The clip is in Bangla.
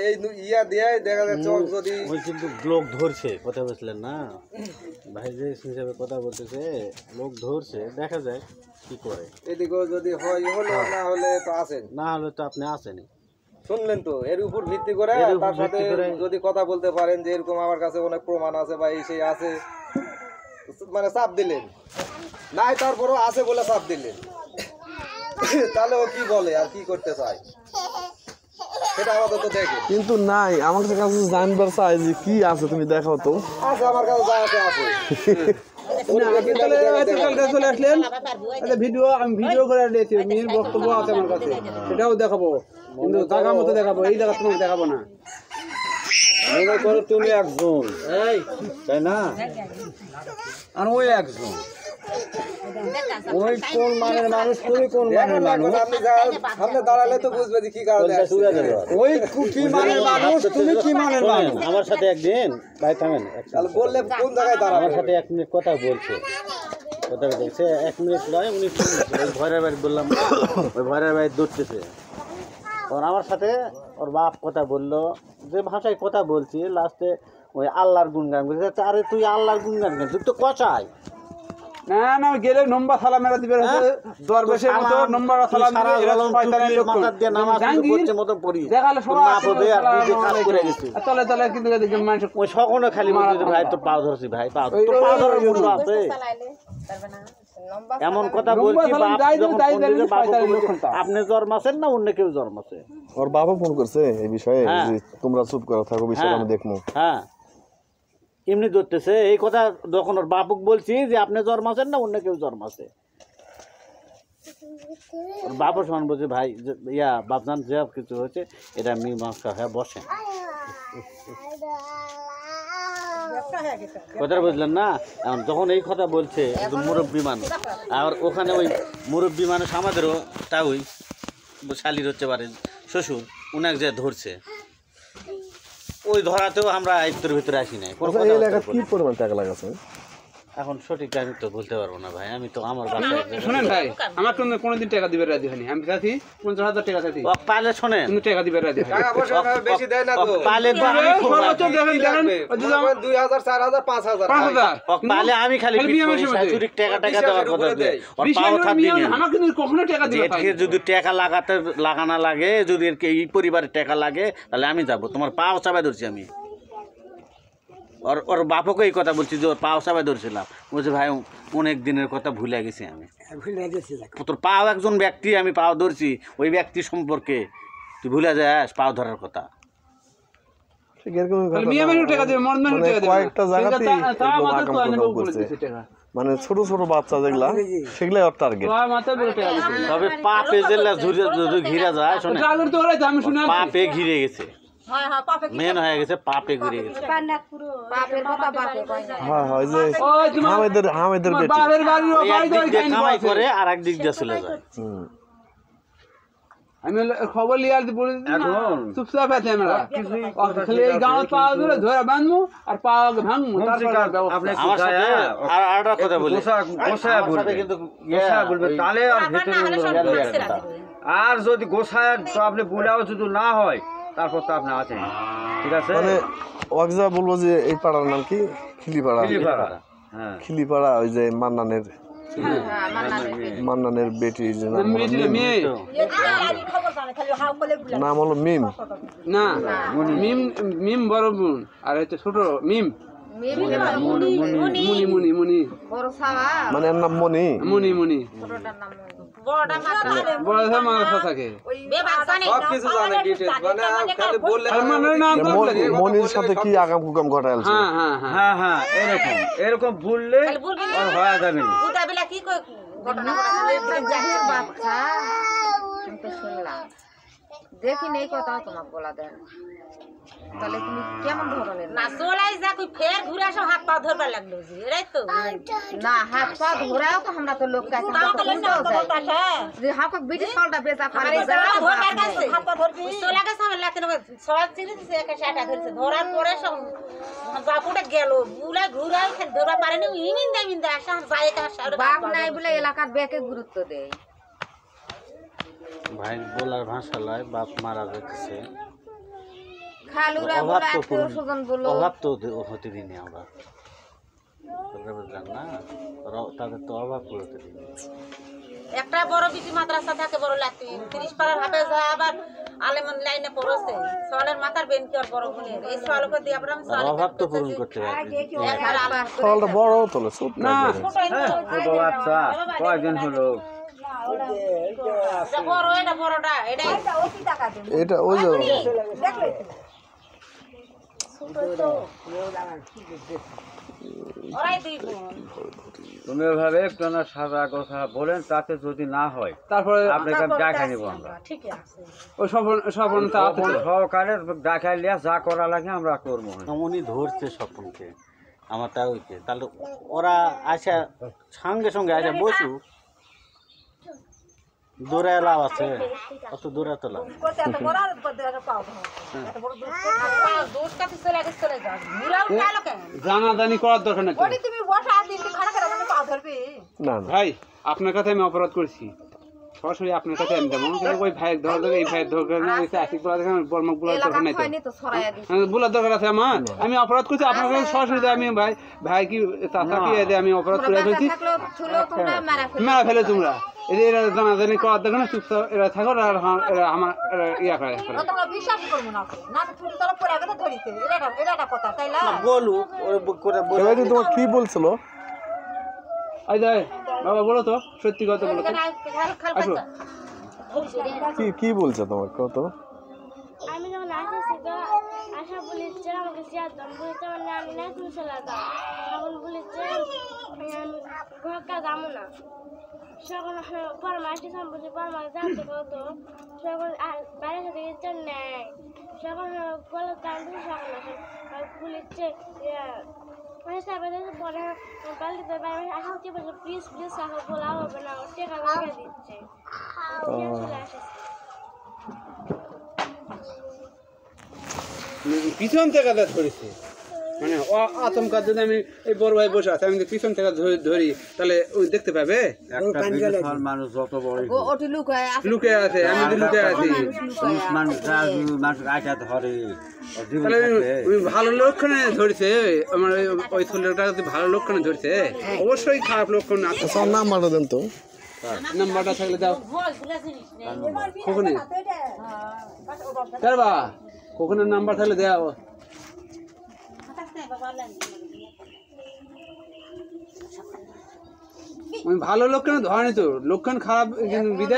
এই ইয়া দিয়ে দেখা যাচ্ছে যদি ওই কিন্তু লোক ধরছে, কথা বলছিলেন না ভাই, যে হিসাবে কথা বলতেছে লোক ধরছে, দেখা যায় কি করে। এদিকেও যদি হয় হলো, না হলে তো আছেন, না হলে তো আপনি আসেনি, শুনলেন তো। এর উপর ভিত্তি করে তার সাথে যদি কথা বলতে পারেন যে এরকম আমার কাছে অনেক প্রমাণ আছে বা এই সেই আছে, মানে চাপ দিলেন, নাই তারপরও আছে বলে চাপ দিলেন, তাহলে ও কি বলে আর কি করতে চায় সেটা আপাতত দেখে। কিন্তু নাই, আমার কাছে জানবার চাই যে কি আছে, তুমি দেখাও তো। আছে আমার কাছে যা আছে আছে। চলে আসলেন ভিডিও, আমি ভিডিও করে দিয়েছি, মেয়ের বক্তব্য আছে আমার কাছে, সেটাও দেখাবো, কিন্তু জায়গা মতো দেখাবো, এই জায়গা তোমাকে দেখাবো না। মনে করো তুমি একজন, তাই না, আর ওই একজন, ওই কোন মানের মানুষ, তুমি কোন মানের মানুষ, আপনি দাঁড়ালে তো বুঝবে যে কি কারণে ওই কি মানের মানুষ, তুমি কি মানের মানুষ। আমার সাথে একদিন ভাই থামেন, বললে কোন জায়গায় দাঁড়াবে, আমার সাথে 1 মিনিট কথা বলছে, কথা বলছে 1 মিনিট নয়, উনি ভয়ের বাড়ি বললাম না, ওই ভয়ের বাড়ি দৌড়তেছে, তখন আমার সাথে ওর বাপ কথা বললো, যে ভাষায় কথা বলছি, লাস্টে ওই আল্লাহর গুণগান করছে। আরে তুই আল্লাহর গুণগান কেন, তুই তো কচাই। না না, গেলে নম্বর সালা মেরা দিবে, দরবেশের মতো নম্বর সালা মেরা, এরা শয়তানের লোক, দেখালে তলে তলে, কিন্তু মানুষ ওই সকলে খালি বলতে ভাই তোর পাও ধরছি, ভাই পাও ধরার মূল্য আছে, এমন কথা বলছি। আপনি জন্মাছেন না অন্য কেউ জন্মাছে? ওর বাবা ফোন করছে এই বিষয়ে, তোমরা চুপ করে থাকো, বিষয়টা আমি দেখবো। হ্যাঁ, এমনি ধরতেছে এই কথা, যখন ওর বাপুক বলছি যে আপনি জন্মাছেন না অন্য কেউ জন্মাছে, ওর বাপও সমান বলছে ভাই ইয়া বাপজান যে কিছু হয়েছে এটা মীমাংসা হয়ে বসেন, কথাটা বুঝলেন না। এখন যখন এই কথা বলছে মুরব্বী মানুষ, আর ওখানে ওই মুরব্বী মানুষ আমাদেরও তা ওই শালির হচ্ছে পারে শ্বশুর, উনাকে যে ধরছে, ওই ধরাতেও আমরা আয়ত্তের ভিতরে আসি নাই। কি পরিমাণ টাকা লাগাছে এখন সঠিক আমি তো বলতে পারবো না ভাই, আমি তো আমার বাসায়। শোনেন ভাই, আমার কোনোদিন টাকা দিবে রাজি হয়নি, আমি চাচ্ছি 50,000 টাকা চাচ্ছি, পালে শোনেন কিন্তু টাকা দিবে রাজি হয়, বেশি দেয় না তো, পালে তো আমি দেখেন 2000 4000 5000 পালে আমি খালি চুরির টাকা দেওয়ার কথা দেয়, ওর পাও থাকবে না। আমার কিন্তু কখনো টাকা দিবে না, যদি টাকা লাগানো লাগে, যদি এই পরিবারের টাকা লাগে, তাহলে আমি যাবো, তোমার পাও চাপাই ধরছি আমি। ওর বাপকে এই কথা বলছি যে ওর পাও চাপাই ধরছিলাম, বলছে ভাই অনেক দিনের কথা ভুলে গেছি আমি, তোর পাও একজন ব্যক্তি আমি পাও ধরছি, ওই ব্যক্তি সম্পর্কে তুই ভুলে যাস পাও ধরার কথা। কয়েকটা জায়গাতে মানে ছোট ছোট বাচ্চা যেগুলা, সেগুলাই ওর টার্গেট। তবে পাপে যেগুলা ঘিরে যায়, শোনে পাপে ঘিরে গেছে, মেন হয়ে গেছে, পাপে ঘিরে গেছে। হামেদের কামাই করে আর একদিক দিয়ে চলে যায়। আমি খবর লিয়ে আসতে বলে চুপচাপ আছে, আমরা খালি এই গাঁত পা ধরে ধরে বাঁধবো আর পা ভাঙবো, আমার সাথে আর একটা কথা বলি, আর যদি গোসায় তো আপনি বুলাও যদি না হয়, তারপর তো আপনি আছেন, ঠিক আছে। মানে ওয়াকজা বলবো যে এই পাড়ার নাম কি খিলিপাড়া, খিলিপাড়া, ওই যে মান্নানের বেটি যে নাম হলো মিম, না মিম, মিম বড় বোন, আর হচ্ছে ছোট মিম, মুনি মুনি মুনি, মানে এর নাম মনি, মুনি মুনি, মনির সাথে কি আগাম কুকাম ঘটায়? হ্যাঁ হ্যাঁ, এরকম এরকম বললে হয়ে যাবে। দেখি নেই কথা তোমাকে বলা দেন, তাহলে তুমি কেমন ধরনের না চলাই যা কই ফের ঘুরে আসো, হাত পা ধরবার লাগলো জি, এরাই তো না হাত পা ধরাও তো আমরা তো লোক কাছে যে হাক বিটি সলটা বেচা করে ধরার কাছে হাত পা ধরবি চলা গেছে আমার লাগতে সবাই চিনি দিছে একা শাটা ধরছে, ধরার পরে সব বাপুটা গেল বুলা ঘুরাই ধরা পারেনি, ইমিন্দা আসা যায় কা বাপ নাই বলে এলাকার বেকে গুরুত্ব দেয়। ভাই বলার ভাষা লয়, বাপ মারা যাচ্ছে, খালুরা বলে অভাব তো আত্মীয় স্বজন বলো অভাব তো হতে দিনে আমরা, তোমরা বুঝলেন না, তাদের তো অভাব হতে দিনে। একটা বড় বিটি মাদ্রাসা থাকে বড় লাগতে 30 পাড়ার হাফেজ হয় আবার আলেমন লাইনে পড়ছে সোয়ালের মাথার বেন কি আর বড় গুণের এই সোয়ালকে দিয়ে আমরা অভাব তো পূরণ করতে পারি। ফলটা বড় তোলে ছোট না ছোট বাচ্চা কয়দিন হলো বড় এটা বড়টা এটা এটা ওই যে ওরাই দুই বোন তুমি এভাবে একটু না সাদা কথা বলেন, তাতে যদি না হয় তারপরে আপনাকে দেখা নিব আমরা ঠিক আছে ওই স্বপনটা আছে তো। সহকারে দেখা লিয়া যা করা লাগে আমরা করবো। উনি ধরছে স্বপনকে, আমার তা হইছে, তাহলে ওরা আসা সঙ্গে সঙ্গে আসা বসু দূরে লাভ আছে, অত দূরে তো লাভ দোষ কাছে চলে গেছে চলে যাও মুরা উঠালো কেন জানাজানি করার দরকার নেই তো। তুমি বসা দিন খানা করে মানে পা ধরবে না না ভাই আপনার কাছে আমি অপরাধ করছি, সরাসরি আপনার কাছে আমি দেবো ওই ভাইয়ের ধর এই ভাইয়ের দরকার না, ওই আশিক বলা দেখেন বর্মক বলার দরকার নেই তো, বলার দরকার আছে আমার, আমি অপরাধ করছি আপনার কাছে সরাসরি আমি ভাই কি চাচা কি আমি অপরাধ করে ফেলছি, মেরা ফেলে তোমরা এরা জানাজানি করার দরকার না, চুপচাপ এরা থাকো এরা আমার ইয়া করে বিশ্বাস করবো না না তুমি তোরা পরে আগে ধরিতে এটা কথা তাই না বলু ওর বুক করে এবার যে তোমার কি বলছিল আই যায় বাবা বলো তো সত্যি কথা বলো তো আসো কি কি বলছে তোমার কত আমি যখন আসছি তো আশা বলেছে আমাকে চেয়ারদাম বলেছে আমার নানি না তুমি চলে যাও তখন বলেছে আমি ঘরটা যাবো না সকল পরমাশি সম্পত্তি পরমাশ জানতে কত সকল বাইরে সাথে গেছে নেয় সকল বলো কান্দি সকল আসে বলেছে পরে বাড়িতে বাইরে আসা কি বলছে প্লিজ প্লিজ সাহা বলা হবে না টেকা লাগিয়ে দিচ্ছে চলে আসে পিছন থেকে ধরেছে মানে আচমকা যদি আমি এই বড় ভাই বসে আছে আমি যদি পিছন থেকে ধরি তাহলে ওই দেখতে পাবে একটা বিদেশের মানুষ যত বড় লুকে আছে আমি যদি লুকে আছি মানুষ আইটা ধরে তাহলে ওই ভালো লক্ষণে ধরছে আমার ওই ছেলেটা যদি ভালো লক্ষণে ধরছে অবশ্যই খারাপ লক্ষণ আছে সব নাম্বারটা দেন তো নাম্বারটা থাকলে দাও কখনই বা কখনের নাম্বার থাকলে দেওয়া ভালো লক্ষণে ধরেনি তো লক্ষণ খারাপ বিদায়